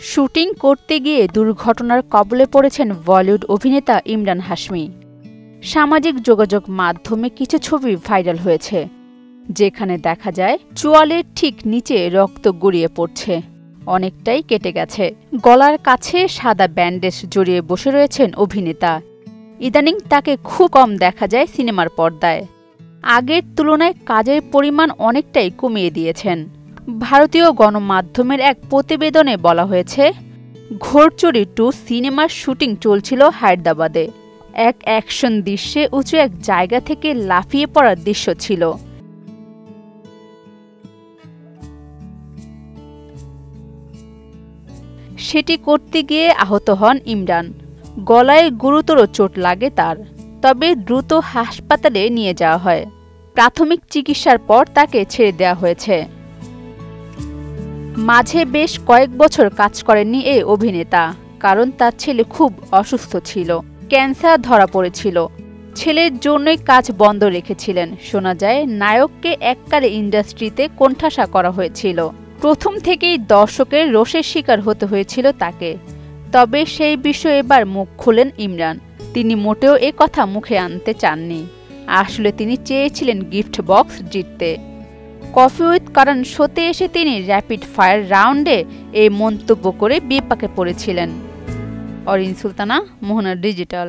Shooting করতে গিয়ে দুর্ঘটনার কবলে পড়েছেন বলিউড অভিনেতা ইমরান হাশমি। সামাজিক যোগাযোগ মাধ্যমে কিছু ছবি ভাইরাল হয়েছে, যেখানে দেখা যায় চোয়ালের ঠিক নিচে রক্ত গড়িয়ে পড়ছে, অনেকটাই কেটে গেছে। গলার কাছে সাদা ব্যান্ডেজ জড়িয়ে বসে রয়েছেন অভিনেতা। ইদানিং তাকে খুব কম দেখা যায় সিনেমার পর্দায়। আগের তুলনায় কাজের পরিমাণ অনেকটাই কমিয়ে দিয়েছেন। ভারতীয় গণমাধ্যমের এক প্রতিবেদনে বলা হয়েছে, ঘোড়চড়ি 2 সিনেমার শুটিং চলছিল হায়দ্রাবাদে। এক অ্যাকশন দৃশ্যে উঁচু এক জায়গা থেকে লাফিয়ে পড়ার দৃশ্য ছিল। সেটি করতে গিয়ে আহত হন ইমরান। গলায় গুরুতর চোট লাগে তার, তবে দ্রুত হাসপাতালে নিয়ে যাওয়া হয়। প্রাথমিক চিকিৎসার পর তাকে ছেড়ে দেওয়া হয়েছে। মাঝে বেশ কয়েক বছর কাজ করেননি এই অভিনেতা, কারণ তার ছেলে খুব অসুস্থ ছিল, ক্যান্সার ধরা পড়েছিল। ছেলের জন্যই কাজ বন্ধ রেখেছিলেন। শোনা যায় নায়ককে এককালে ইন্ডাস্ট্রিতে কোণঠাসা করা হয়েছিল। প্রথম থেকেই দর্শকের রোষের শিকার হতে হয়েছিল তাকে। তবে সেই বিষয়ে এবার মুখ খুলেন ইমরান। তিনি মোটেও এ কথা মুখে আনতে চাননি। আসলে তিনি চেয়েছিলেন গিফট বক্স জিততে। কফি উইথ করণ শোতে এসে তিনি র্যাপিড ফায়ার রাউন্ডে এই মন্তব্য করে বিপাকে পড়েছিলেন। অরিন সুলতানা, মোহনা ডিজিটাল।